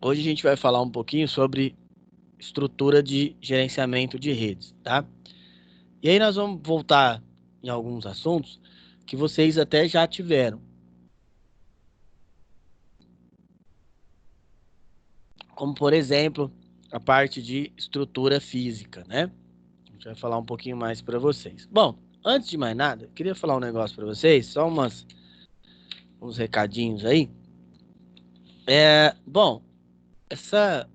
Hoje a gente vai falar um pouquinho sobre estrutura de gerenciamento de redes, tá? E aí nós vamos voltar em alguns assuntos que vocês até já tiveram, como por exemplo, a parte de estrutura física, né? A gente vai falar um pouquinho mais para vocês. Bom, antes de mais nada, eu queria falar um negócio para vocês, só uns recadinhos aí. Bom, essa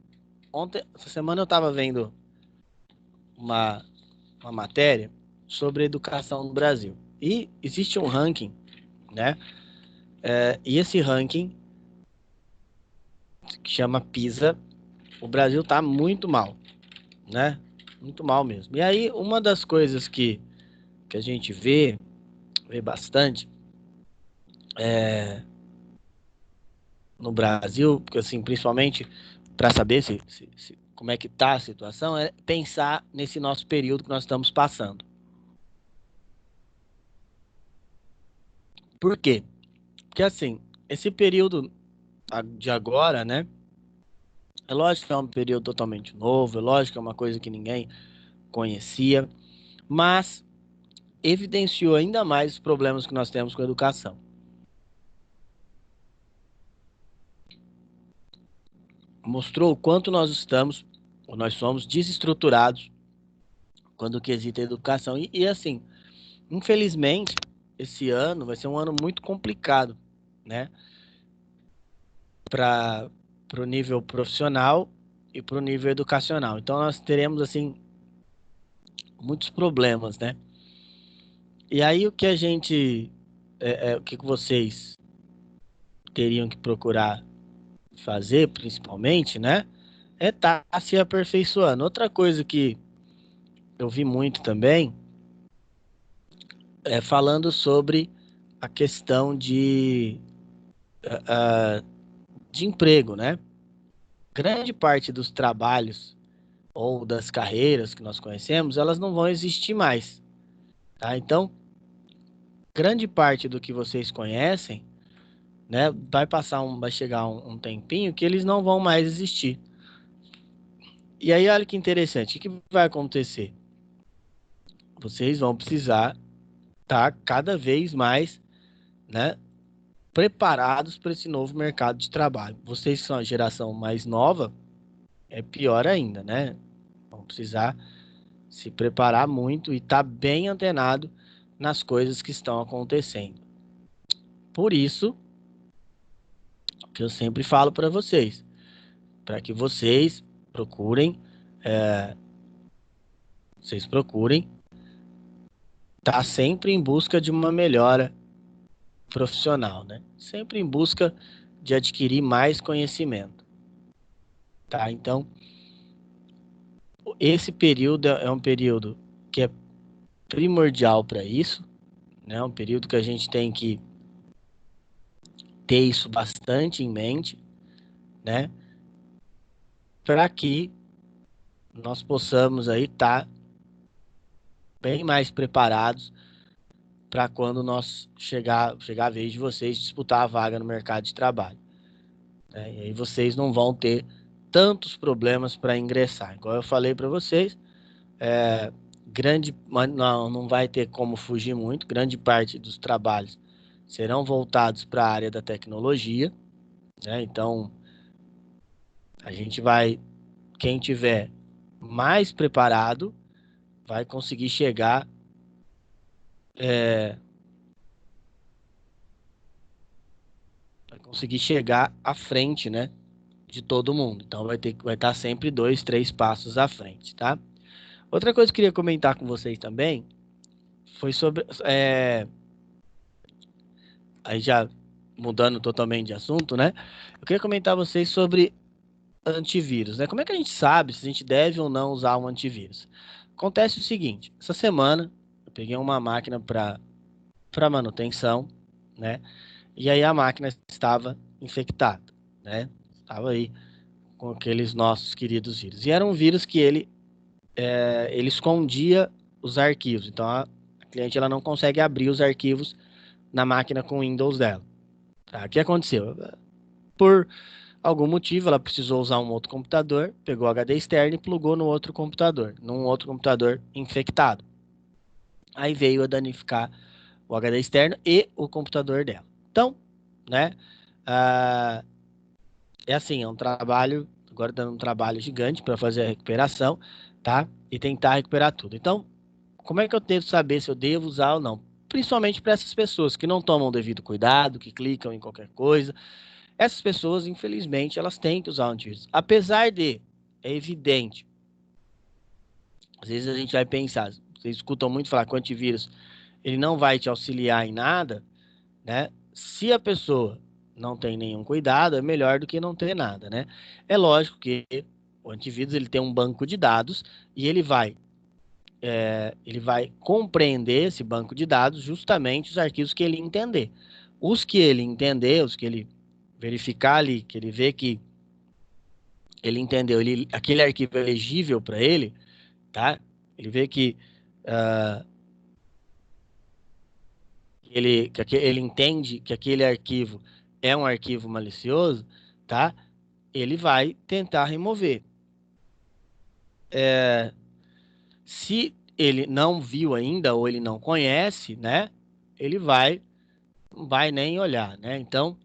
semana eu estava vendo uma, uma matéria sobre educação no Brasil. E existe um ranking, né? E esse ranking, que chama PISA, o Brasil está muito mal, né? Muito mal mesmo. E aí, uma das coisas que a gente vê bastante no Brasil, porque assim, principalmente para saber como é que tá a situação, é pensar nesse nosso período que nós estamos passando. Por quê? Porque assim, esse período de agora, né? É lógico que é um período totalmente novo, é lógico que é uma coisa que ninguém conhecia, mas evidenciou ainda mais os problemas que nós temos com a educação. Mostrou o quanto nós estamos, ou nós somos desestruturados quando o quesito é educação. E assim, infelizmente, esse ano vai ser um ano muito complicado, né? Para o nível profissional e para o nível educacional. Então nós teremos assim muitos problemas, né? E aí o que a gente, o que vocês teriam que procurar fazer, principalmente, né? É estar se aperfeiçoando. Outra coisa que eu vi muito também é falando sobre a questão de emprego, né? Grande parte dos trabalhos ou das carreiras que nós conhecemos, elas não vão existir mais, tá? Então, grande parte do que vocês conhecem, né, vai chegar um tempinho que eles não vão mais existir. E aí, olha que interessante, o que vai acontecer? Vocês vão precisar estar cada vez mais, né, preparados para esse novo mercado de trabalho. Vocês que são a geração mais nova, é pior ainda, né? Vão precisar se preparar muito e estar bem antenado nas coisas que estão acontecendo. Por isso que eu sempre falo para vocês, para que procurem, é, vocês procurem estar sempre em busca de uma melhora profissional, né? Sempre em busca de adquirir mais conhecimento, tá? Então, esse período é um período que é primordial para isso, né? É um período que a gente tem que ter isso bastante em mente, né? Para que nós possamos aí estar bem mais preparados para quando chegar a vez de vocês disputar a vaga no mercado de trabalho, né? E aí vocês não vão ter tantos problemas para ingressar. Igual eu falei para vocês, não vai ter como fugir muito. Grande parte dos trabalhos serão voltados para a área da tecnologia, né? Então a gente vai, quem tiver mais preparado, vai conseguir chegar, é, vai conseguir chegar à frente, né, de todo mundo. Então vai estar sempre dois, três passos à frente, tá? Outra coisa que eu queria comentar com vocês também foi sobre, aí já mudando totalmente de assunto, né? Eu queria comentar com vocês sobre antivírus, né? Como é que a gente sabe se a gente deve ou não usar um antivírus? Acontece o seguinte: essa semana eu peguei uma máquina para manutenção, né? E aí a máquina estava infectada, né? Estava aí com aqueles nossos queridos vírus. E era um vírus que ele escondia os arquivos. Então a cliente ela não consegue abrir os arquivos na máquina com Windows dela. Tá? O que aconteceu? Por algum motivo ela precisou usar um outro computador, pegou o HD externo e plugou no outro computador, num outro computador infectado. Aí veio a danificar o HD externo e o computador dela. Então, né, ah, é assim, é um trabalho, agora dando um trabalho gigante para fazer a recuperação, tá? E tentar recuperar tudo. Então, como é que eu devo saber se eu devo usar ou não? Principalmente para essas pessoas que não tomam o devido cuidado, que clicam em qualquer coisa. Essas pessoas, infelizmente, elas têm que usar o antivírus. Apesar de, é evidente, às vezes a gente vai pensar, vocês escutam muito falar que o antivírus ele não vai te auxiliar em nada, né? Se a pessoa não tem nenhum cuidado, é melhor do que não ter nada, né? É lógico que o antivírus ele tem um banco de dados e ele vai compreender esse banco de dados justamente os arquivos que ele entender. Os que ele entender, os que ele verificar ali, que ele vê que ele entendeu, aquele arquivo é legível para ele, tá? Ele vê que uh, ele entende que aquele arquivo é um arquivo malicioso, tá? Ele vai tentar remover. Se ele não viu ainda ou ele não conhece, né? Ele não vai nem olhar, né? Então,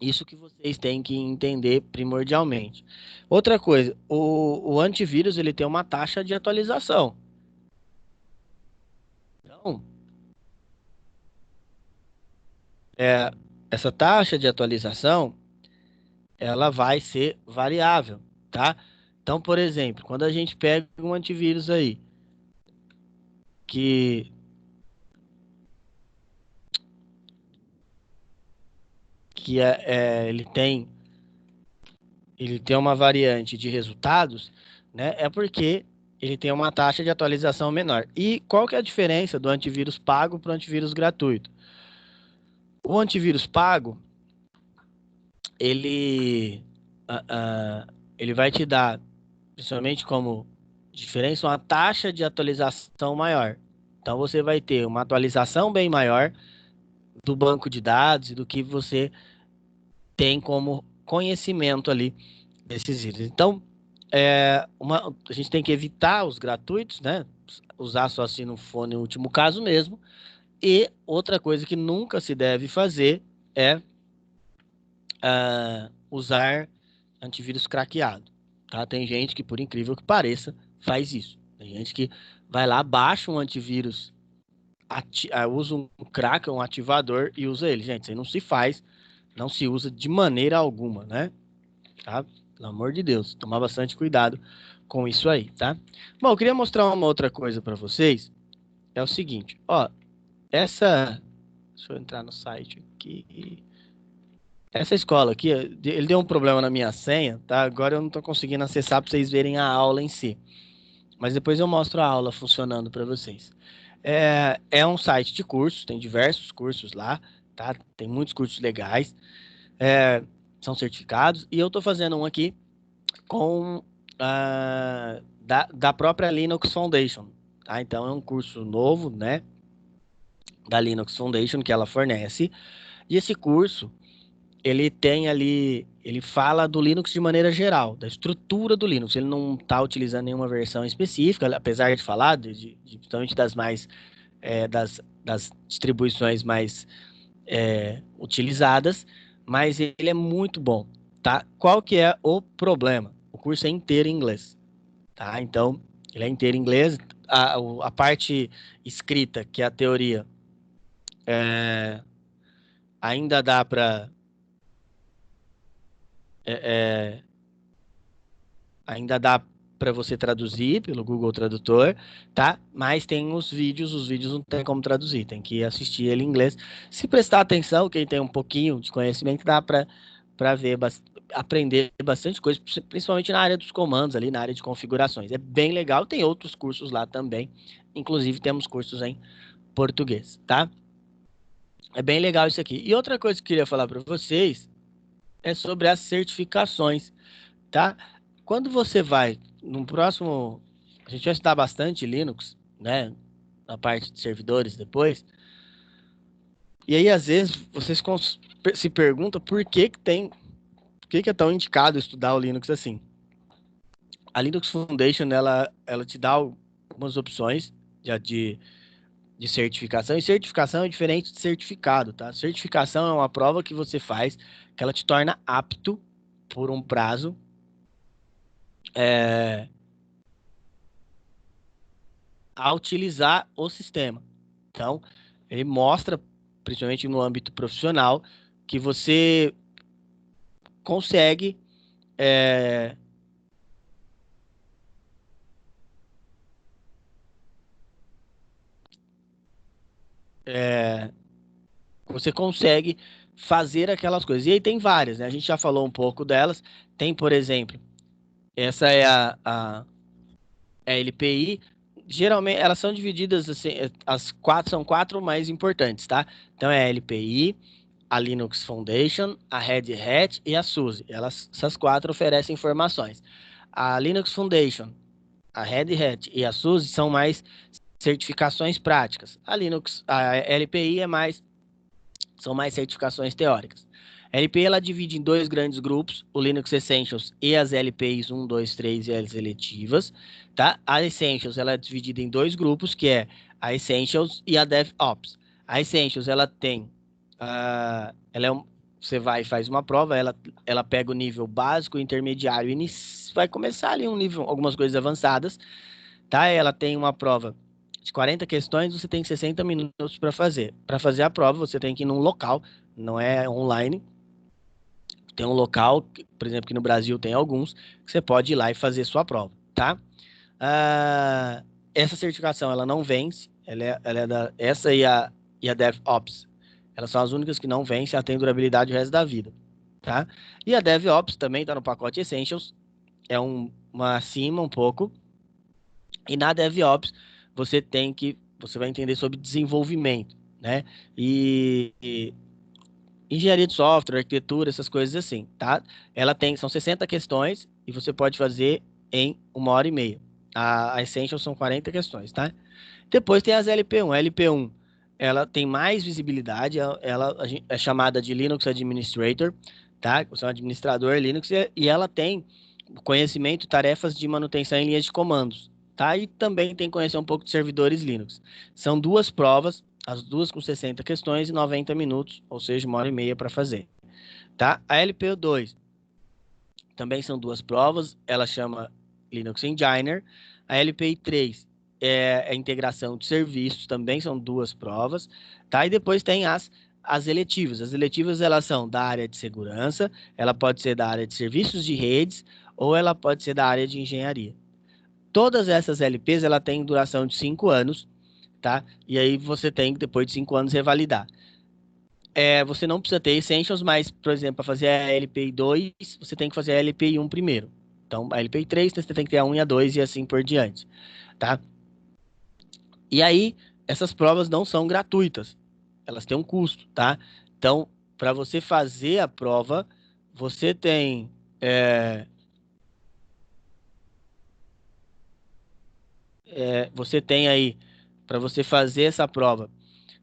isso que vocês têm que entender primordialmente. Outra coisa, o antivírus ele tem uma taxa de atualização. Então, é, essa taxa de atualização ela vai ser variável, tá? Então, por exemplo, quando a gente pega um antivírus aí que ele tem uma variante de resultados, né? É porque ele tem uma taxa de atualização menor. E qual que é a diferença do antivírus pago para o antivírus gratuito? O antivírus pago, ele, ah, ele vai te dar, principalmente como diferença, uma taxa de atualização maior. Então você vai ter uma atualização bem maior do banco de dados e do que você tem como conhecimento ali desses itens. Então, a gente tem que evitar os gratuitos, né? Usar só assim no fone, no último caso mesmo. E outra coisa que nunca se deve fazer é usar antivírus craqueado, tá? Tem gente que, por incrível que pareça, faz isso. Tem gente que vai lá, baixa um antivírus, usa um crack, um ativador e usa ele. Gente, isso aí não se faz, não se usa de maneira alguma, né? Tá? Pelo amor de Deus, tomar bastante cuidado com isso aí, tá? Bom, eu queria mostrar uma outra coisa para vocês. É o seguinte, ó, essa, deixa eu entrar no site aqui. Essa escola aqui, ele deu um problema na minha senha, tá? Agora eu não tô conseguindo acessar para vocês verem a aula em si. Mas depois eu mostro a aula funcionando para vocês. É um site de cursos, tem diversos cursos lá, tá? Tem muitos cursos legais, são certificados. E eu tô fazendo um aqui com da própria Linux Foundation, tá? Então é um curso novo, né? Da Linux Foundation que ela fornece. E esse curso ele tem ali, ele fala do Linux de maneira geral, da estrutura do Linux. Ele não está utilizando nenhuma versão específica, apesar de falar principalmente das mais das distribuições mais utilizadas, mas ele é muito bom, tá? Qual que é o problema? O curso é inteiro em inglês, tá? Então, ele é inteiro em inglês. A parte escrita, que é a teoria, ainda dá para ainda dá para você traduzir pelo Google Tradutor, tá? Mas tem os vídeos não tem como traduzir, tem que assistir ele em inglês. Se prestar atenção, quem tem um pouquinho de conhecimento, dá para ver, aprender bastante coisa, principalmente na área dos comandos ali, na área de configurações. É bem legal, tem outros cursos lá também, inclusive temos cursos em português, tá? É bem legal isso aqui. E outra coisa que eu queria falar para vocês é sobre as certificações, tá? Quando você vai no próximo, a gente vai estudar bastante Linux, né? Na parte de servidores depois. E aí, às vezes, vocês se pergunta por que é tão indicado estudar o Linux assim. A Linux Foundation, ela te dá algumas opções de certificação, e certificação é diferente de certificado, tá? Certificação é uma prova que você faz, que ela te torna apto por um prazo a utilizar o sistema. Então, ele mostra, principalmente no âmbito profissional, que você consegue é, você consegue fazer aquelas coisas. E aí tem várias, né? A gente já falou um pouco delas. Tem, por exemplo, essa é a LPI. Geralmente, elas são divididas assim, as quatro são quatro mais importantes, tá? Então é a LPI, a Linux Foundation, a Red Hat e a SUSE. Essas quatro oferecem informações. A Linux Foundation, a Red Hat e a SUSE são mais certificações práticas. A LPI são mais certificações teóricas. A LPI ela divide em dois grandes grupos, o Linux Essentials e as LPIs 1, 2, 3 e as eletivas, tá? A Essentials ela é dividida em dois grupos, que é a Essentials e a DevOps. A Essentials ela tem, você vai e faz uma prova, ela pega o nível básico, intermediário e vai começar ali um nível, algumas coisas avançadas, tá? Ela tem uma prova de 40 questões, você tem 60 minutos para fazer. Para fazer a prova, você tem que ir num local, não é online. Tem um local, por exemplo, que no Brasil tem alguns, que você pode ir lá e fazer sua prova, tá? Ah, essa certificação, ela não vence, essa e a DevOps, elas são as únicas que não vencem, ela tem durabilidade o resto da vida, tá? E a DevOps também está no pacote Essentials, é uma acima um pouco, e na DevOps, você vai entender sobre desenvolvimento, né? E engenharia de software, arquitetura, essas coisas assim, tá? São 60 questões e você pode fazer em 1 hora e meia. A Essential são 40 questões, tá? Depois tem as LP1. A LP1, ela tem mais visibilidade, é chamada de Linux Administrator, tá? Você é um administrador Linux e ela tem conhecimento, tarefas de manutenção em linhas de comandos, tá? E também tem que conhecer um pouco de servidores Linux. São duas provas, as duas com 60 questões e 90 minutos, ou seja, 1 hora e meia para fazer, tá? A LPO2 também são duas provas, ela chama Linux Engineer. A LPI 3 é a integração de serviços, também são duas provas, tá? E depois tem as eletivas. As eletivas, elas são da área de segurança, ela pode ser da área de serviços de redes, ou ela pode ser da área de engenharia. Todas essas LPs, ela tem duração de 5 anos, tá? E aí você tem, depois de 5 anos, revalidar. Você não precisa ter Essentials, mas, por exemplo, para fazer a LPI 2, você tem que fazer a LPI 1 primeiro. Então, a LPI 3, você tem que ter a 1 e a 2 e assim por diante, tá? E aí, essas provas não são gratuitas. Elas têm um custo, tá? Então, para você fazer a prova, você tem... é, você tem aí, para você fazer essa prova,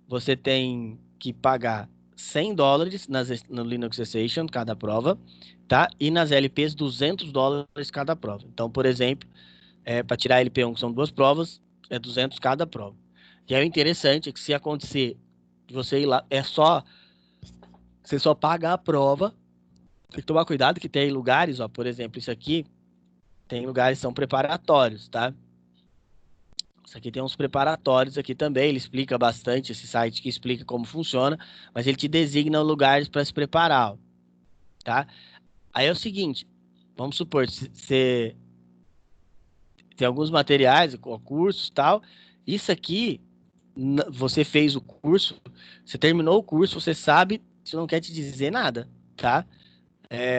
você tem que pagar $100 no Linux Essential, cada prova, tá? E nas LPs, $200 cada prova. Então, por exemplo, para tirar a LP1, que são duas provas, é 200 cada prova. E aí o interessante é que se acontecer de você ir lá, você só paga a prova. Tem que tomar cuidado que tem lugares, ó, por exemplo, isso aqui, tem lugares que são preparatórios, tá? Isso aqui tem uns preparatórios aqui também, ele explica bastante, esse site que explica como funciona, mas ele te designa lugares para se preparar, ó, tá? Aí é o seguinte, vamos supor, você tem alguns materiais, cursos e tal, isso aqui, você fez o curso, você terminou o curso, você sabe, isso não quer te dizer nada, tá?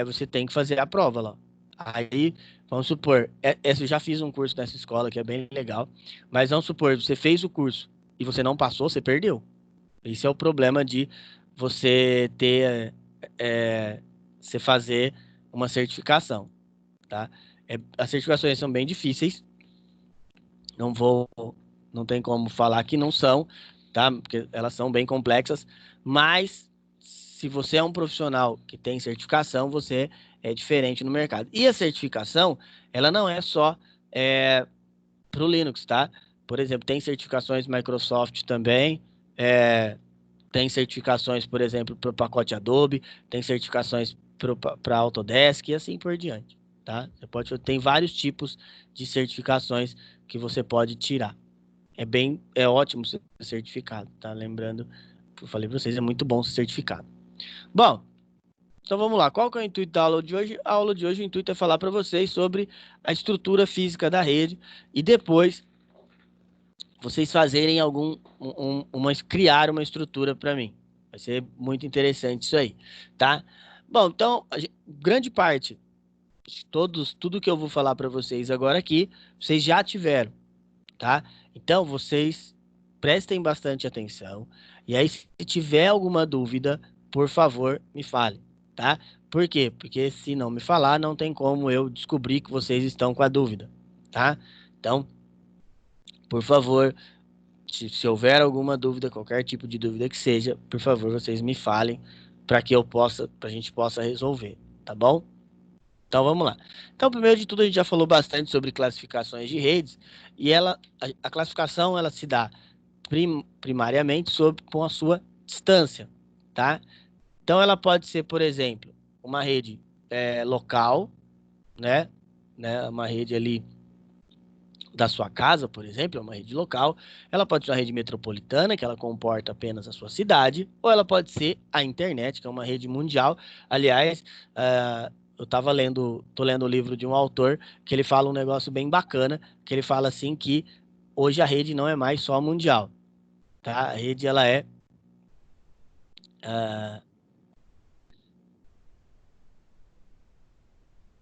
Você tem que fazer a prova lá. Aí, vamos supor, eu já fiz um curso nessa escola que é bem legal, mas vamos supor, você fez o curso e você não passou, você perdeu. Esse é o problema de você ter, é, você fazer uma certificação, tá? As certificações são bem difíceis, não vou, não tem como falar que não são, tá? Porque elas são bem complexas, mas se você é um profissional que tem certificação, você é diferente no mercado. E a certificação, ela não é só para o Linux, tá? Por exemplo, tem certificações Microsoft também, tem certificações, por exemplo, para o pacote Adobe, tem certificações para Autodesk e assim por diante, tá? Tem vários tipos de certificações que você pode tirar. É ótimo ser certificado, tá? Lembrando, eu falei para vocês, é muito bom ser certificado. Bom, então vamos lá. Qual que é o intuito da aula de hoje? A aula de hoje, o intuito é falar para vocês sobre a estrutura física da rede e depois vocês fazerem criar uma estrutura para mim. Vai ser muito interessante isso aí, tá? Bom, então, grande parte de tudo que eu vou falar para vocês agora aqui, vocês já tiveram, tá? Então, vocês prestem bastante atenção. E aí, se tiver alguma dúvida, por favor, me fale, tá? Por quê? Porque se não me falar, não tem como eu descobrir que vocês estão com a dúvida, tá? Então, por favor, se houver alguma dúvida, qualquer tipo de dúvida que seja, por favor, vocês me falem para que a gente possa resolver, tá bom? Então vamos lá. Então, primeiro de tudo, a gente já falou bastante sobre classificações de redes e a classificação ela se dá primariamente com a sua distância, tá? Então ela pode ser, por exemplo, uma rede local, né? Uma rede ali da sua casa, por exemplo, é uma rede local. Ela pode ser uma rede metropolitana, que ela comporta apenas a sua cidade, ou ela pode ser a internet, que é uma rede mundial. Aliás, tô lendo o livro de um autor que ele fala um negócio bem bacana, que ele fala assim que hoje a rede não é mais só mundial, tá? A rede, ela ah,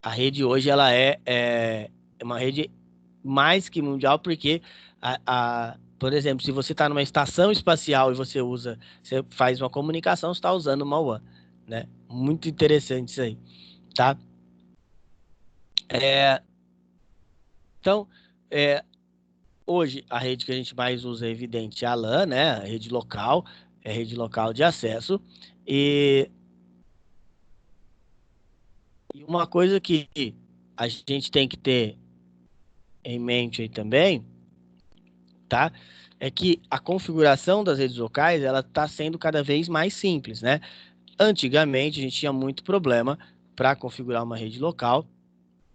a rede hoje, ela é uma rede mais que mundial, porque por exemplo, se você está numa estação espacial e você faz uma comunicação, você está usando uma WAN, né? Muito interessante isso aí, tá? É, então, é, hoje a rede que a gente mais usa é evidente é a LAN, né? A rede local, é a rede local de acesso. E, e uma coisa que a gente tem que ter em mente aí também, tá? É que a configuração das redes locais, ela está sendo cada vez mais simples, né? Antigamente, a gente tinha muito problema para configurar uma rede local.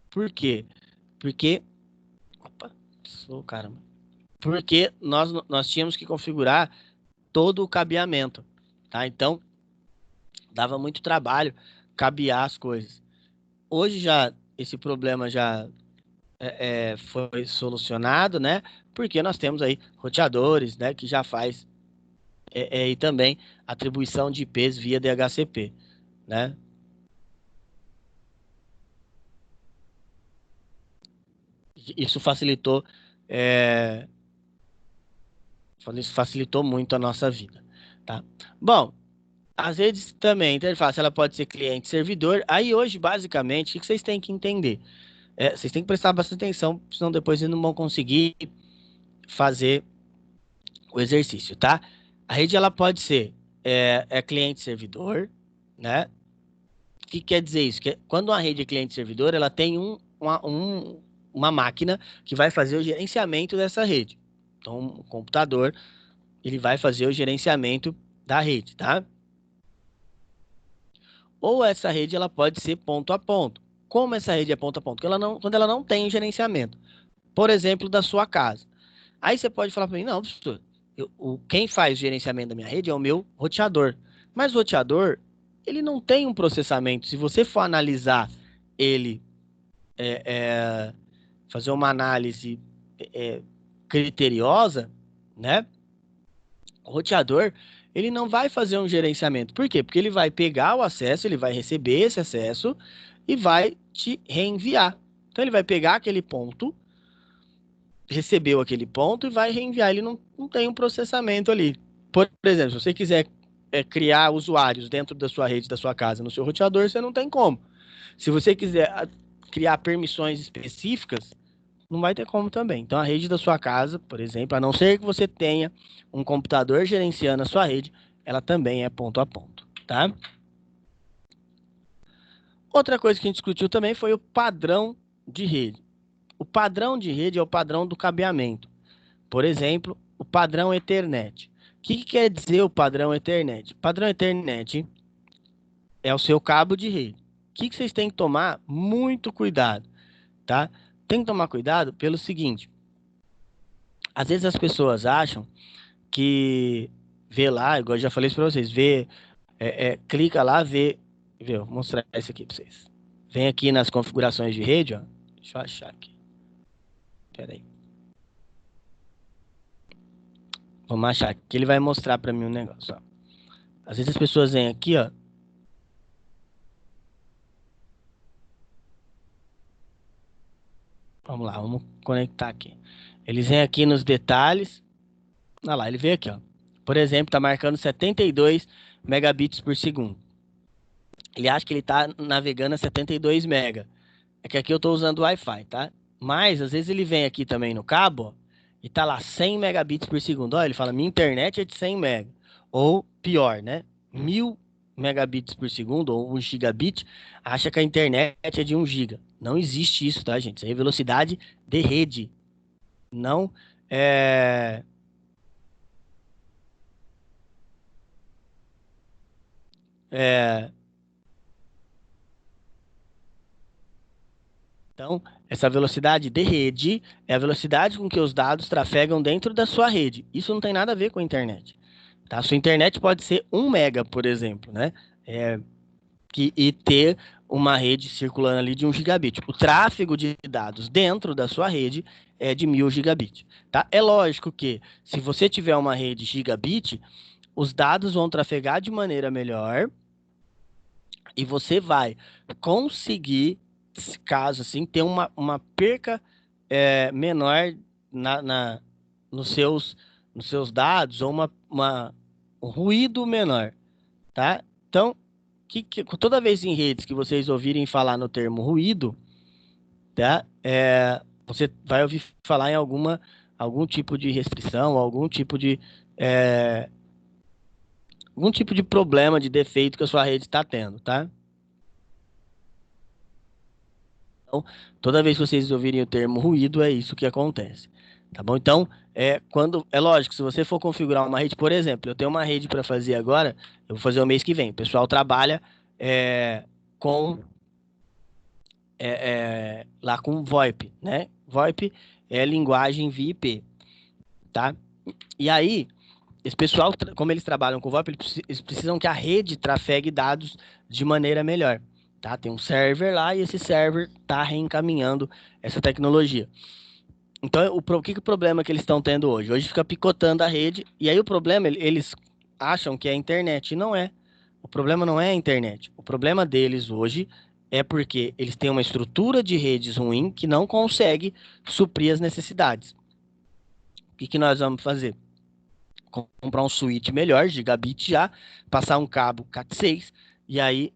Por quê? Porque, opa, caramba. Porque nós tínhamos que configurar todo o cabeamento, tá? Então, dava muito trabalho cabear as coisas. Hoje já esse problema já foi solucionado, né? Porque nós temos aí roteadores, né? Que já faz e também atribuição de IPs via DHCP, né? Isso é, facilitou muito a nossa vida, tá? Bom, as redes também, interface, ela pode ser cliente-servidor. Aí hoje, basicamente, o que vocês têm que entender? Vocês têm que prestar bastante atenção, senão depois vocês não vão conseguir fazer o exercício, tá? A rede, ela pode ser cliente-servidor, né? O que quer dizer isso? Que quando uma rede é cliente-servidor, ela tem uma máquina que vai fazer o gerenciamento dessa rede. Então, o computador, ele vai fazer o gerenciamento da rede, tá? Ou essa rede, ela pode ser ponto a ponto. Como essa rede é ponto a ponto? Quando ela não tem gerenciamento. Por exemplo, da sua casa. Aí você pode falar para mim, não, professor, quem faz o gerenciamento da minha rede é o meu roteador. Mas o roteador, ele não tem um processamento. Se você for analisar ele, é, é, fazer uma análise criteriosa, né? O roteador, ele não vai fazer um gerenciamento. Por quê? Porque ele vai pegar o acesso, ele vai receber esse acesso e vai te reenviar. Então, ele vai pegar aquele ponto, recebeu aquele ponto e vai reenviar. Ele não tem um processamento ali. Por exemplo, se você quiser criar usuários dentro da sua rede, da sua casa, no seu roteador, você não tem como. Se você quiser criar permissões específicas, não vai ter como também. Então, a rede da sua casa, por exemplo, a não ser que você tenha um computador gerenciando a sua rede, ela também é ponto a ponto, tá? Outra coisa que a gente discutiu também foi o padrão de rede. O padrão de rede é o padrão do cabeamento. Por exemplo, o padrão Ethernet. O que quer dizer o padrão Ethernet? O padrão Ethernet é o seu cabo de rede. O que vocês têm que tomar muito cuidado, tá? Tem que tomar cuidado pelo seguinte: às vezes as pessoas acham que vê lá, igual eu já falei isso para vocês, clica lá, vou mostrar isso aqui para vocês. Vem aqui nas configurações de rede, ó. Deixa eu achar aqui. Pera aí. Vamos achar que ele vai mostrar para mim um negócio, ó. Às vezes as pessoas vêm aqui, ó. Vamos lá, vamos conectar aqui. Eles vêm aqui nos detalhes. Olha lá, ele veio aqui, ó. Por exemplo, tá marcando 72 megabits por segundo. Ele acha que ele tá navegando a 72 mega. É que aqui eu tô usando o Wi-Fi, tá? Mas, às vezes ele vem aqui também no cabo, ó, e tá lá 100 megabits por segundo. Ó, ele fala, minha internet é de 100 mega. Ou pior, né? 1000 megabits por segundo, ou 1 gigabit, acha que a internet é de 1 giga. Não existe isso, tá, gente? Isso aí é velocidade de rede. Não é... é Então, essa velocidade de rede é a velocidade com que os dados trafegam dentro da sua rede. Isso não tem nada a ver com a internet. Tá? Sua internet pode ser 1 mega, por exemplo, né? E ter uma rede circulando ali de 1 gigabit. O tráfego de dados dentro da sua rede é de 1000 gigabits. Tá? É lógico que, se você tiver uma rede gigabit, os dados vão trafegar de maneira melhor e você vai conseguir, caso assim, ter uma perca menor na, na, nos seus dados ou um ruído menor, tá? Então, toda vez em redes que vocês ouvirem falar no termo ruído, tá? Você vai ouvir falar em algum tipo de restrição, é, algum tipo de problema, de defeito que a sua rede está tendo, tá? Então, toda vez que vocês ouvirem o termo ruído, é isso que acontece. Tá bom? Então, é lógico, se você for configurar uma rede, por exemplo, eu tenho uma rede para fazer agora, eu vou fazer o mês que vem. O pessoal trabalha com lá com VoIP, né? VoIP é linguagem via IP, tá? E aí, esse pessoal, como eles trabalham com VoIP, eles precisam que a rede trafegue dados de maneira melhor, tá? Tem um server lá e esse server está reencaminhando essa tecnologia. Então, que o problema que eles estão tendo hoje? Hoje fica picotando a rede, e aí o problema, eles acham que é a internet, e não é. O problema não é a internet. O problema deles hoje é porque eles têm uma estrutura de redes ruim que não consegue suprir as necessidades. O que nós vamos fazer? Comprar um switch melhor, gigabit já, passar um cabo Cat6, e aí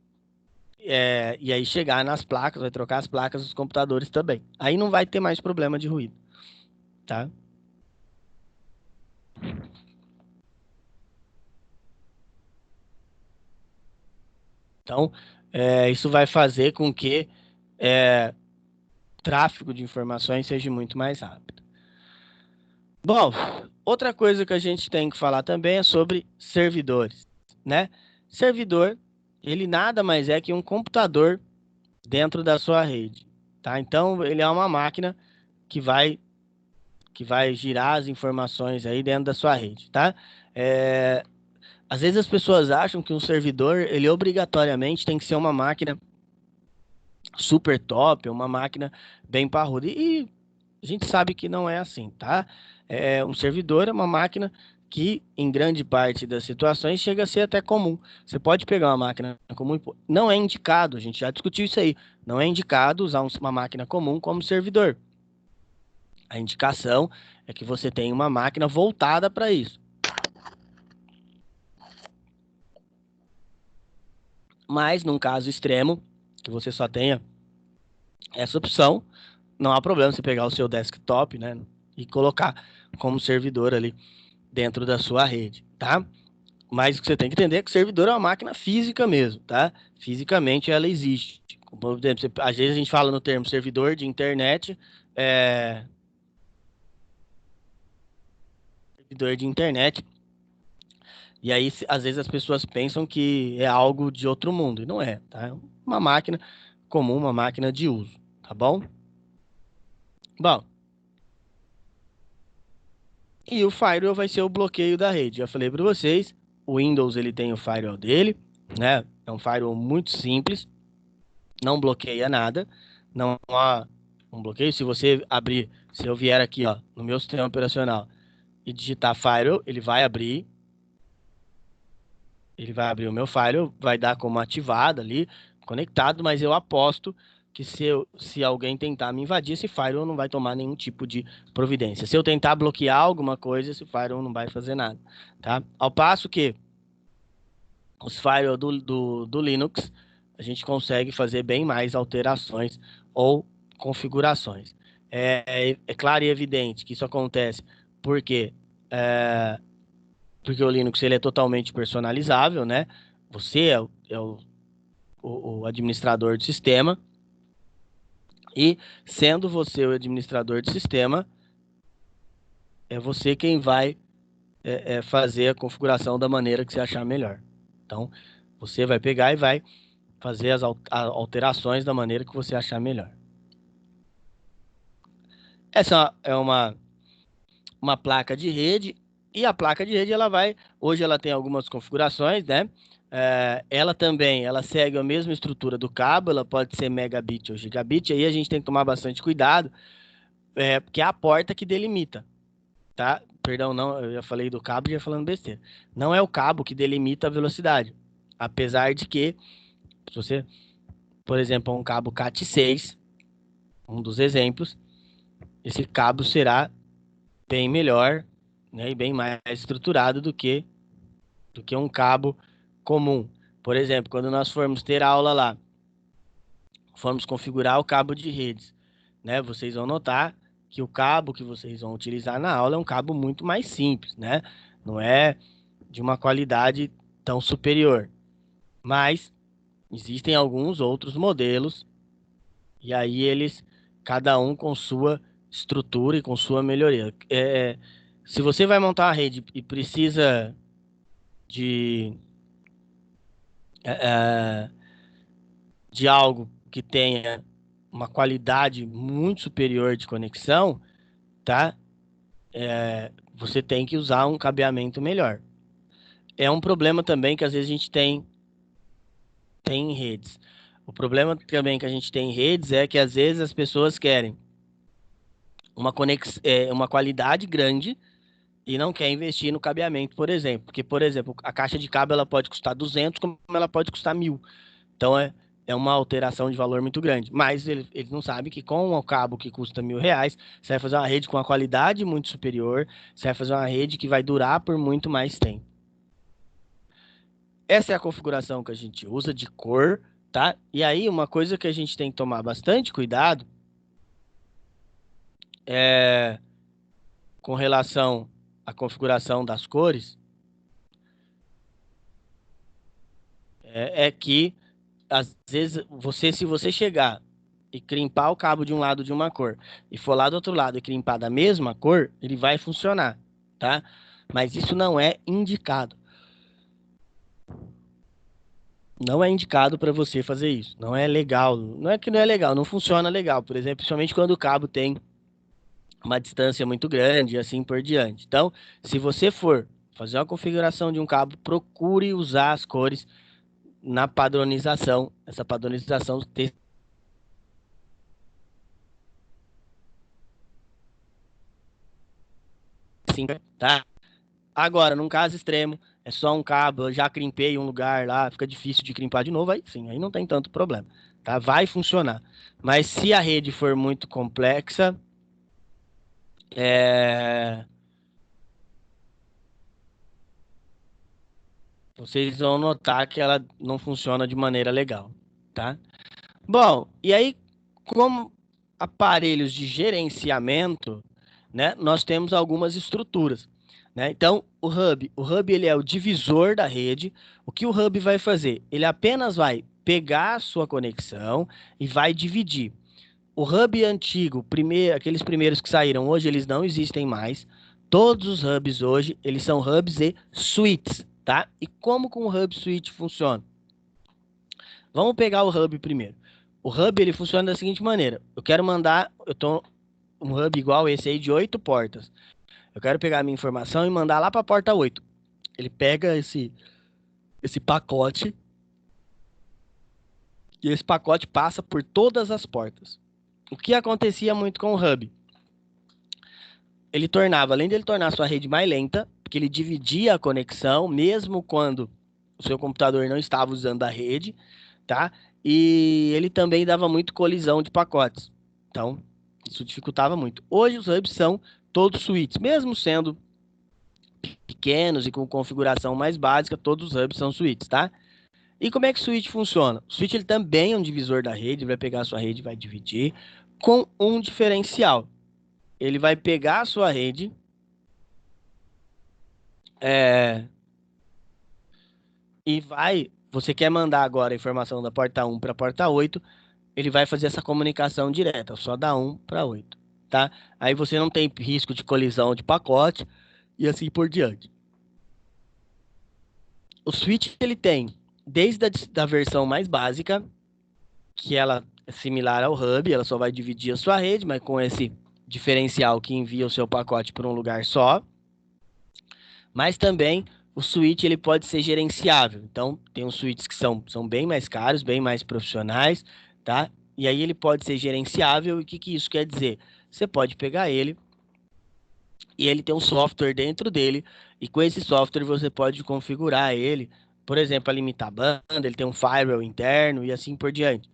chegar nas placas, vai trocar as placas dos computadores também. Aí não vai ter mais problema de ruído, tá? Então, isso vai fazer com que tráfego de informações seja muito mais rápido. Bom, outra coisa que a gente tem que falar também é sobre servidores, né? Servidor, ele nada mais é que um computador dentro da sua rede, tá? Então, ele é uma máquina que vai girar as informações aí dentro da sua rede, tá? Às vezes as pessoas acham que um servidor, ele obrigatoriamente tem que ser uma máquina super top, uma máquina bem parruda. E a gente sabe que não é assim, tá? Um servidor é uma máquina que, em grande parte das situações, chega a ser até comum. Você pode pegar uma máquina comum, não é indicado, a gente já discutiu isso aí, não é indicado usar uma máquina comum como servidor. A indicação é que você tenha uma máquina voltada para isso. Mas, num caso extremo, que você só tenha essa opção, não há problema você pegar o seu desktop, né, e colocar como servidor ali dentro da sua rede, tá? Mas o que você tem que entender é que o servidor é uma máquina física mesmo, tá? Fisicamente ela existe. Por exemplo, às vezes a gente fala no termo servidor de internet, servidor de internet, e aí às vezes as pessoas pensam que é algo de outro mundo, e não é, tá? É uma máquina comum, uma máquina de uso, tá bom? Bom, e o firewall vai ser o bloqueio da rede. Já falei para vocês, o Windows ele tem o firewall dele, né? É um firewall muito simples, não bloqueia nada, não há um bloqueio. Se você abrir, se eu vier aqui, ó, no meu sistema operacional e digitar firewall, ele vai abrir o meu firewall, vai dar como ativado ali, conectado, mas eu aposto que se alguém tentar me invadir, esse firewall não vai tomar nenhum tipo de providência. Se eu tentar bloquear alguma coisa, esse firewall não vai fazer nada, tá? Ao passo que os firewall do Linux, a gente consegue fazer bem mais alterações ou configurações. É claro e evidente que isso acontece porque é, porque o Linux ele é totalmente personalizável, né? Você é o administrador do sistema e, sendo você o administrador do sistema, é você quem vai fazer a configuração da maneira que você achar melhor. Então, você vai pegar e vai fazer as alterações da maneira que você achar melhor. Essa é uma placa de rede, e a placa de rede hoje ela tem algumas configurações, né? Ela também, ela segue a mesma estrutura do cabo, ela pode ser megabit ou gigabit, aí a gente tem que tomar bastante cuidado, porque é a porta que delimita, tá? Perdão, não, eu já falei do cabo e já falando besteira. Não é o cabo que delimita a velocidade, apesar de que, se você, por exemplo, um cabo Cat6, um dos exemplos, esse cabo será bem melhor, né, e bem mais estruturado do que um cabo comum. Por exemplo, quando nós formos ter aula lá, formos configurar o cabo de redes, né, vocês vão notar que o cabo que vocês vão utilizar na aula é um cabo muito mais simples, né? Não é de uma qualidade tão superior. Mas existem alguns outros modelos, e aí cada um com sua estrutura e com sua melhoria. Se você vai montar uma rede e precisa de, é, de algo que tenha uma qualidade muito superior de conexão, tá? Você tem que usar um cabeamento melhor. É um problema também que às vezes a gente tem em redes. O problema também que a gente tem em redes é que às vezes as pessoas querem uma qualidade grande e não quer investir no cabeamento, por exemplo. Porque, por exemplo, a caixa de cabo ela pode custar 200, como ela pode custar 1.000. Então é uma alteração de valor muito grande. Mas eles não sabem que com o cabo que custa R$ 1.000, você vai fazer uma rede com uma qualidade muito superior, você vai fazer uma rede que vai durar por muito mais tempo. Essa é a configuração que a gente usa de cor, tá? E aí, uma coisa que a gente tem que tomar bastante cuidado é com relação à configuração das cores, é que às vezes se você chegar e crimpar o cabo de um lado de uma cor e for lá do outro lado e crimpar da mesma cor, ele vai funcionar, tá? Mas isso não é indicado. Não é indicado para você fazer isso. Não é legal. Não é que não é legal, não funciona legal. Por exemplo, principalmente quando o cabo tem uma distância muito grande e assim por diante. Então, se você for fazer uma configuração de um cabo, procure usar as cores na padronização. Essa padronização ter sim, tá? Agora, num caso extremo, é só um cabo, eu já crimpei um lugar lá, fica difícil de crimpar de novo, aí sim, aí não tem tanto problema, tá? Vai funcionar. Mas se a rede for muito complexa, é, vocês vão notar que ela não funciona de maneira legal, tá? Bom, e aí, como aparelhos de gerenciamento, né, nós temos algumas estruturas, né? Então, o hub ele é o divisor da rede. O que o hub vai fazer? Ele apenas vai pegar a sua conexão e vai dividir. O hub antigo, aqueles primeiros que saíram hoje, eles não existem mais. Todos os hubs hoje, eles são hubs e suítes, tá? E como com o hub suite funciona? Vamos pegar o hub primeiro. O hub, ele funciona da seguinte maneira. Eu tô um hub igual esse aí de 8 portas. Eu quero pegar a minha informação e mandar lá para a porta 8. Ele pega esse pacote e esse pacote passa por todas as portas. O que acontecia muito com o hub? Ele tornava, além dele tornar a sua rede mais lenta, porque ele dividia a conexão, mesmo quando o seu computador não estava usando a rede, tá? E ele também dava muito colisão de pacotes. Então, isso dificultava muito. Hoje os hubs são todos suítes, mesmo sendo pequenos e com configuração mais básica, todos os hubs são suítes, tá? E como é que o switch funciona? O switch ele também é um divisor da rede, vai pegar a sua rede e vai dividir com um diferencial. Ele vai pegar a sua rede e você quer mandar agora a informação da porta 1 para a porta 8, ele vai fazer essa comunicação direta, só da 1 para 8, tá? Aí você não tem risco de colisão de pacote e assim por diante. O switch ele tem desde a versão mais básica, que ela é similar ao hub, ela só vai dividir a sua rede, mas com esse diferencial que envia o seu pacote para um lugar só. Mas também o switch ele pode ser gerenciável. Então, tem uns switches que são bem mais caros, bem mais profissionais, tá? E aí ele pode ser gerenciável. E o que isso quer dizer? Você pode pegar ele e ele tem um software dentro dele, e com esse software você pode configurar ele, por exemplo, a limitar a banda, ele tem um firewall interno e assim por diante.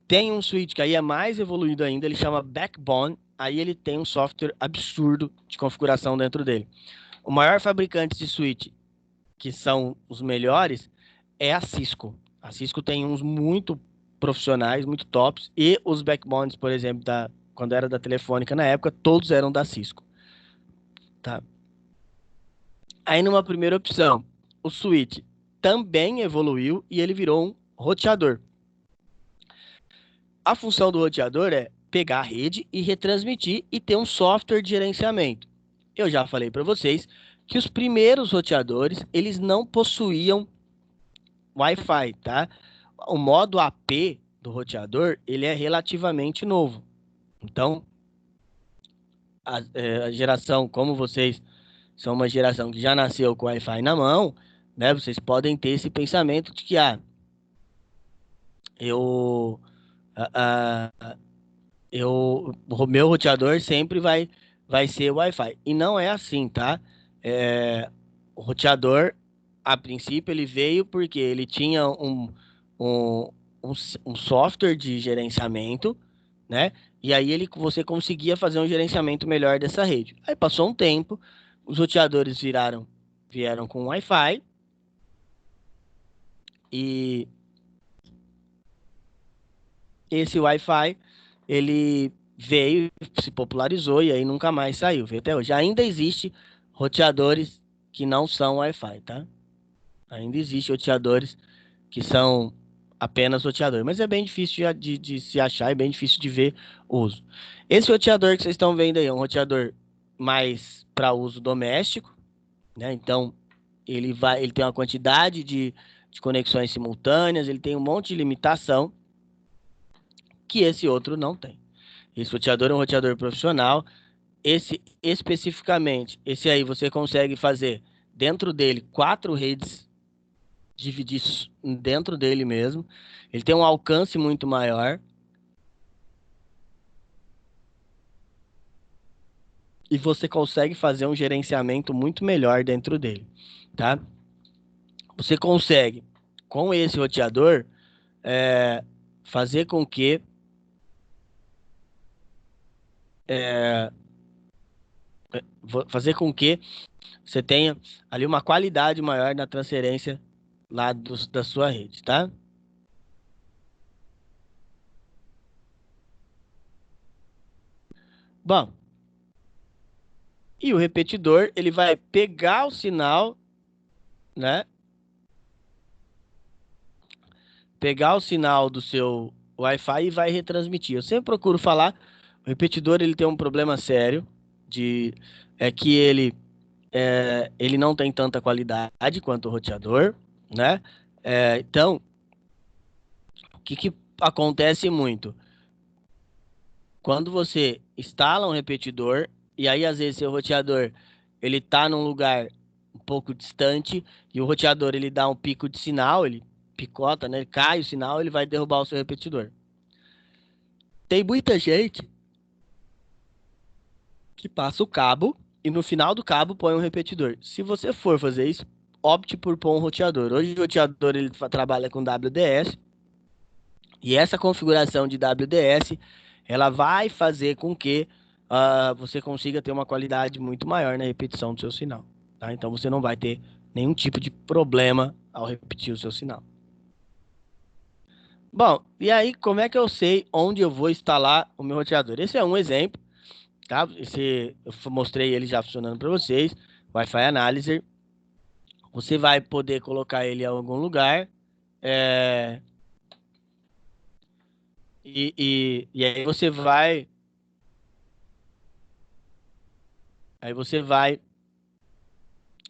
Tem um switch que aí é mais evoluído ainda, ele chama Backbone, aí ele tem um software absurdo de configuração dentro dele. O maior fabricante de switch, que são os melhores, é a Cisco. A Cisco tem uns muito profissionais, muito tops, e os backbones, por exemplo, quando era da Telefônica na época, todos eram da Cisco. Tá? Aí numa primeira opção, o switch também evoluiu e ele virou um roteador. A função do roteador é pegar a rede e retransmitir e ter um software de gerenciamento. Eu já falei para vocês que os primeiros roteadores, eles não possuíam Wi-Fi, tá? O modo AP do roteador, ele é relativamente novo. Então, a geração, como vocês são uma geração que já nasceu com Wi-Fi na mão, né? Vocês podem ter esse pensamento de que, eu, o meu roteador sempre vai ser Wi-Fi. E não é assim, tá? O roteador, a princípio, ele veio porque ele tinha um, um software de gerenciamento, né? E aí você conseguia fazer um gerenciamento melhor dessa rede. Aí passou um tempo, os roteadores vieram com Wi-Fi e esse Wi-Fi ele veio, se popularizou e aí nunca mais saiu, veio até hoje. Ainda existe roteadores que não são Wi-Fi, tá? Ainda existe roteadores que são apenas roteador, mas é bem difícil de se achar, é bem difícil de ver o uso. Esse roteador que vocês estão vendo aí é um roteador mais para uso doméstico, né? Então ele tem uma quantidade de conexões simultâneas, ele tem um monte de limitação que esse outro não tem. Esse roteador é um roteador profissional. Esse especificamente, esse aí você consegue fazer dentro dele 4 redes, dividir dentro dele mesmo. Ele tem um alcance muito maior. E você consegue fazer um gerenciamento muito melhor dentro dele, tá? Você consegue, com esse roteador, é, fazer com que é, fazer com que você tenha ali uma qualidade maior na transferência lá da sua rede, tá? Bom, e o repetidor, ele vai pegar o sinal, né? pegar o sinal do seu Wi-Fi e vai retransmitir. Eu sempre procuro falar, o repetidor ele tem um problema sério de que ele não tem tanta qualidade quanto o roteador, né? Então, o que acontece muito? Quando você instala um repetidor, e aí às vezes seu roteador ele tá num lugar um pouco distante, e o roteador ele dá um pico de sinal, ele picota, né? Cai o sinal, ele vai derrubar o seu repetidor. Tem muita gente que passa o cabo e no final do cabo põe um repetidor. Se você for fazer isso, opte por pôr um roteador. Hoje o roteador ele trabalha com WDS, e essa configuração de WDS ela vai fazer com que você consiga ter uma qualidade muito maior na repetição do seu sinal. Tá? Então você não vai ter nenhum tipo de problema ao repetir o seu sinal. Bom, e aí como é que eu sei onde eu vou instalar o meu roteador? Esse é um exemplo, tá? Eu mostrei ele já funcionando para vocês, Wi-Fi Analyzer. Você vai poder colocar ele em algum lugar, é, e aí você vai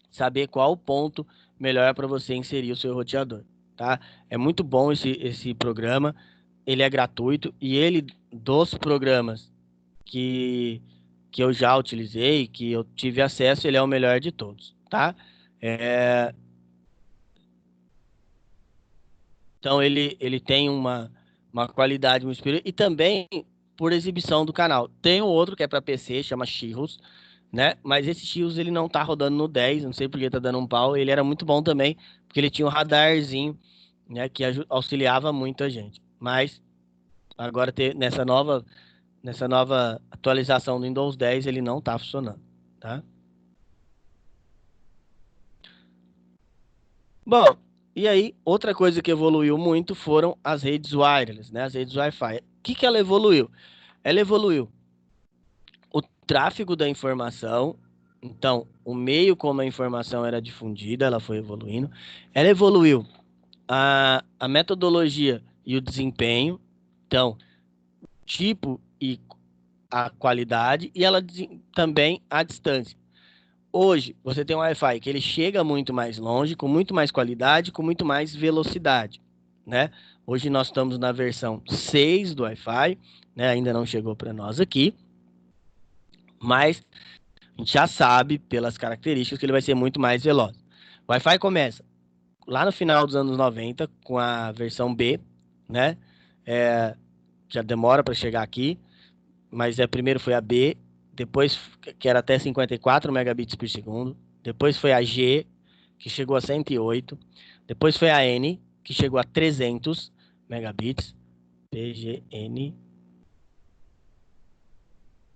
saber qual o ponto melhor para você inserir o seu roteador, tá? É muito bom esse programa, ele é gratuito e ele, dos programas que, que eu já utilizei, que eu tive acesso, ele é o melhor de todos, tá? É, então ele tem uma qualidade muito superior e também por exibição do canal. Tem um outro que é para PC, chama Chirrus, né? Mas esse Chirrus ele não tá rodando no 10, não sei por que tá dando um pau. Ele era muito bom também, porque ele tinha um radarzinho, né, que auxiliava muito a gente. Mas agora nessa nova atualização do Windows 10 ele não tá funcionando, tá? Bom, e aí, outra coisa que evoluiu muito foram as redes wireless, né? As redes Wi-Fi. O que ela evoluiu? Ela evoluiu o tráfego da informação, então, o meio como a informação era difundida, ela foi evoluindo. Ela evoluiu a metodologia e o desempenho, então, tipo e a qualidade, e ela também a distância. Hoje, você tem um Wi-Fi que ele chega muito mais longe, com muito mais qualidade, com muito mais velocidade, né? Hoje nós estamos na versão 6 do Wi-Fi, né? Ainda não chegou para nós aqui, mas a gente já sabe pelas características que ele vai ser muito mais veloz. O Wi-Fi começa lá no final dos anos 90 com a versão B, né? Já demora para chegar aqui, mas primeiro foi a B, depois que era até 54 megabits por segundo, depois foi a G, que chegou a 108, depois foi a N, que chegou a 300 megabits, PGN.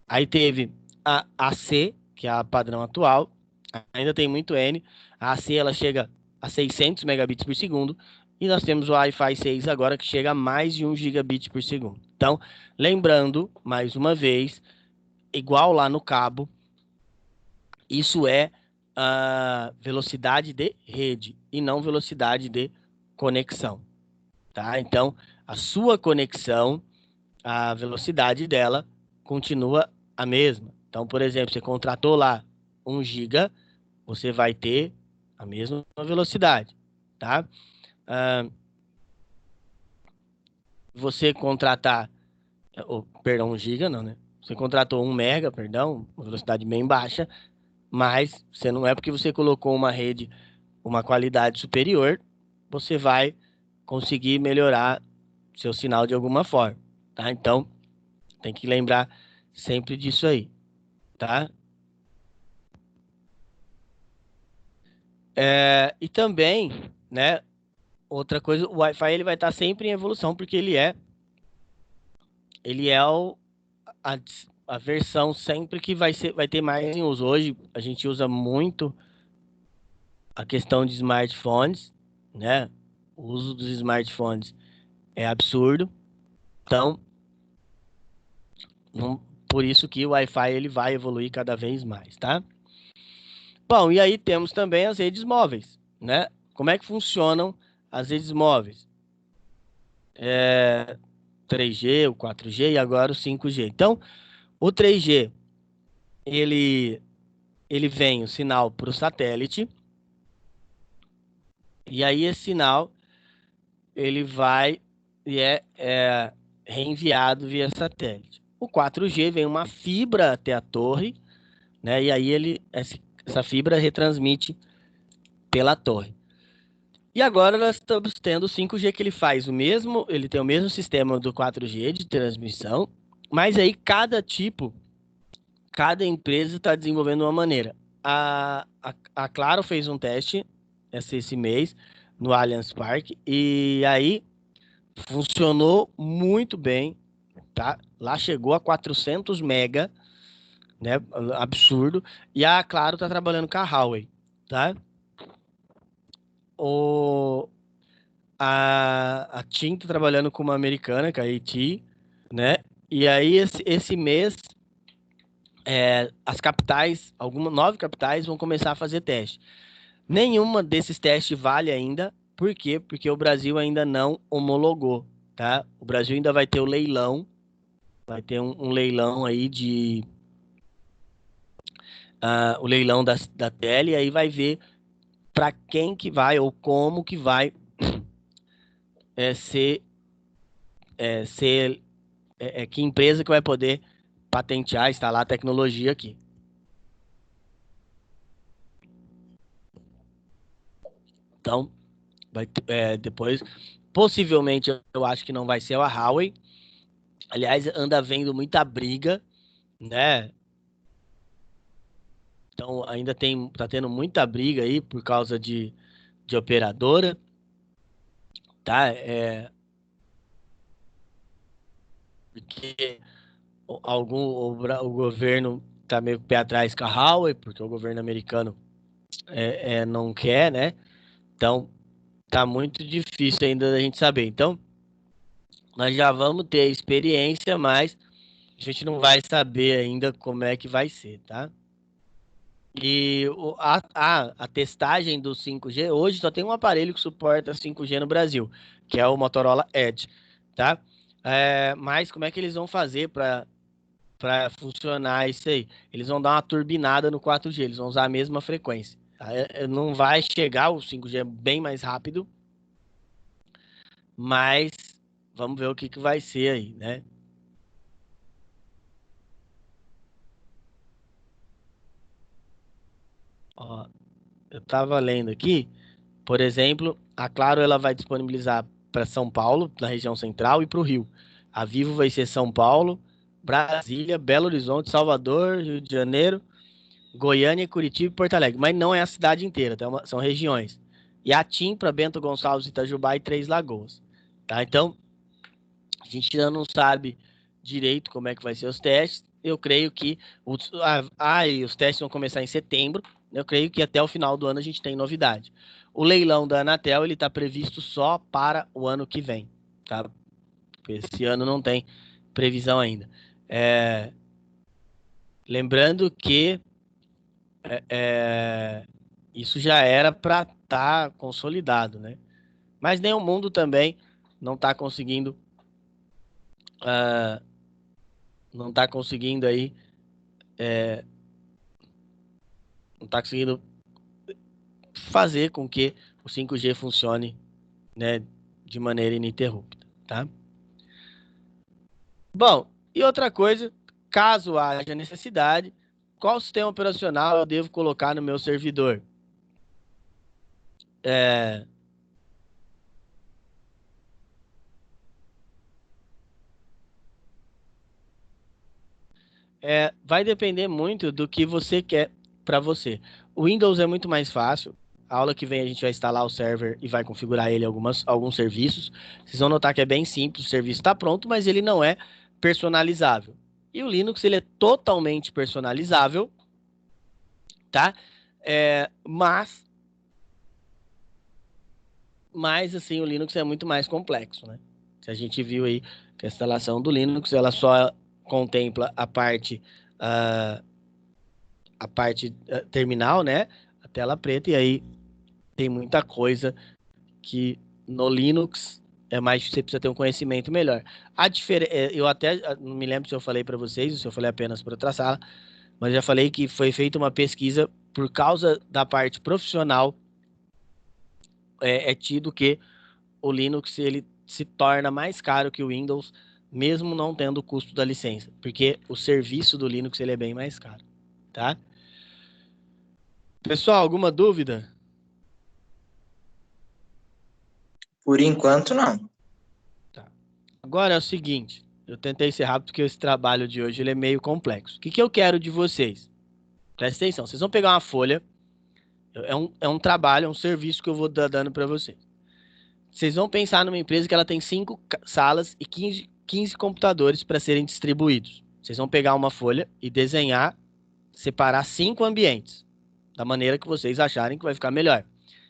Aí teve a AC, que é a padrão atual, ainda tem muito N, a AC ela chega a 600 megabits por segundo, e nós temos o Wi-Fi 6 agora, que chega a mais de 1 gigabit por segundo. Então, lembrando, mais uma vez, igual lá no cabo, isso é a velocidade de rede e não velocidade de conexão, tá? Então, a sua conexão, a velocidade dela continua a mesma. Então, por exemplo, você contratou lá 1 giga, você vai ter a mesma velocidade, tá? Ah, você contratar, perdão, 1 giga não, né? Você contratou 1 mega, perdão, uma velocidade bem baixa, mas você não é porque você colocou uma rede, uma qualidade superior, você vai conseguir melhorar seu sinal de alguma forma, tá? Então, tem que lembrar sempre disso aí, tá? E também, né, outra coisa, o Wi-Fi ele vai estar sempre em evolução, porque ele é a, a versão sempre que vai ter mais em uso. Hoje a gente usa muito a questão de smartphones, né? O uso dos smartphones é absurdo. Então, por isso que o Wi-Fi ele vai evoluir cada vez mais, tá? Bom, e aí temos também as redes móveis, né? Como é que funcionam as redes móveis? 3G, o 4G e agora o 5G. Então, o 3G, ele vem o sinal para o satélite, e aí esse sinal ele vai e é reenviado via satélite. O 4G vem uma fibra até a torre, né? E aí essa fibra retransmite pela torre. E agora nós estamos tendo o 5G que ele tem o mesmo sistema do 4G de transmissão, mas aí cada empresa está desenvolvendo uma maneira. A Claro fez um teste esse mês no Allianz Parque e aí funcionou muito bem, tá? Lá chegou a 400 mega, né? Absurdo. E a Claro tá trabalhando com a Huawei, tá? O, a TIM tá trabalhando com uma americana, com a AT&T, né? E aí esse mês as capitais, algumas 9 capitais vão começar a fazer teste. Nenhuma desses testes vale ainda. Por quê? Porque o Brasil ainda não homologou, tá? O Brasil ainda vai ter o leilão, vai ter um leilão aí o leilão da tele, e aí vai ver para quem que vai ou como que vai é, ser, ser que empresa que vai poder patentear, instalar a tecnologia aqui. Então, depois, possivelmente, eu acho que não vai ser a Huawei. Aliás, anda havendo muita briga, né? Então, ainda tá tendo muita briga aí por causa de operadora, tá? Porque o governo tá meio com o pé atrás com a Huawei, porque o governo americano não quer, né? Então, tá muito difícil ainda da gente saber. Então, nós já vamos ter a experiência, mas a gente não vai saber ainda como é que vai ser, tá? E a testagem do 5G, hoje só tem um aparelho que suporta 5G no Brasil, que é o Motorola Edge, tá? Mas como é que eles vão fazer para funcionar isso aí? Eles vão dar uma turbinada no 4G, eles vão usar a mesma frequência. Tá? Não vai chegar o 5G bem mais rápido, mas vamos ver o que vai ser aí, né? Ó, eu tava lendo aqui, por exemplo, a Claro ela vai disponibilizar para São Paulo, na região central, e para o Rio. A Vivo vai ser São Paulo, Brasília, Belo Horizonte, Salvador, Rio de Janeiro, Goiânia, Curitiba e Porto Alegre. Mas não é a cidade inteira, tá? São regiões. E a TIM para Bento Gonçalves, Itajubá e Três Lagoas. Tá? Então, a gente ainda não sabe direito como é que vai ser os testes. Eu creio que os testes vão começar em setembro. Eu creio que até o final do ano a gente tem novidade. O leilão da Anatel ele está previsto só para o ano que vem, tá? Esse ano não tem previsão ainda. É, lembrando que isso já era para estar consolidado, né? Mas nem o mundo também não está conseguindo, ah, não está conseguindo aí, não está conseguindo fazer com que o 5G funcione, né, de maneira ininterrupta, tá? Bom, e outra coisa, caso haja necessidade, qual sistema operacional eu devo colocar no meu servidor? É, vai depender muito do que você quer para você. O Windows é muito mais fácil. A aula que vem a gente vai instalar o server e vai configurar ele alguns serviços. Vocês vão notar que é bem simples, o serviço está pronto, mas ele não é personalizável. E o Linux ele é totalmente personalizável, tá? Mas assim, o Linux é muito mais complexo, né? Se a gente viu aí que a instalação do Linux, ela só contempla ah, a parte terminal, né? A tela preta, e aí tem muita coisa que no Linux você precisa ter um conhecimento melhor. Eu até não me lembro se eu falei para vocês, ou se eu falei apenas para outra sala, mas já falei que foi feita uma pesquisa por causa da parte profissional, é tido que o Linux ele se torna mais caro que o Windows, mesmo não tendo o custo da licença, porque o serviço do Linux ele é bem mais caro, tá? Pessoal, alguma dúvida? Por enquanto, não. Tá. Agora é o seguinte, eu tentei ser rápido porque esse trabalho de hoje ele é meio complexo. O que eu quero de vocês? Presta atenção, vocês vão pegar uma folha, é um trabalho, é um serviço que eu vou dando para vocês. Vocês vão pensar numa empresa que ela tem 5 salas e 15 computadores para serem distribuídos. Vocês vão pegar uma folha e desenhar, separar 5 ambientes, da maneira que vocês acharem que vai ficar melhor.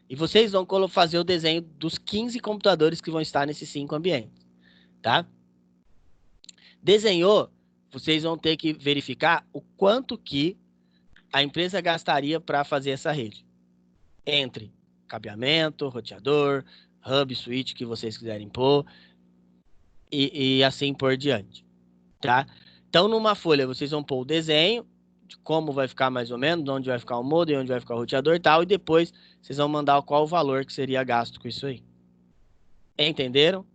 E vocês vão fazer o desenho dos 15 computadores que vão estar nesses 5 ambientes, tá? Desenhou, vocês vão ter que verificar o quanto que a empresa gastaria para fazer essa rede. Entre cabeamento, roteador, hub, switch, que vocês quiserem pôr, e assim por diante, tá? Então, numa folha, vocês vão pôr o desenho, de como vai ficar mais ou menos, onde vai ficar o modem, onde vai ficar o roteador e tal, e depois vocês vão mandar qual o valor que seria gasto com isso aí. Entenderam?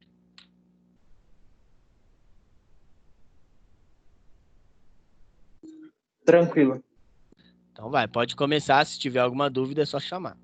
Tranquilo. Então vai, pode começar, se tiver alguma dúvida é só chamar.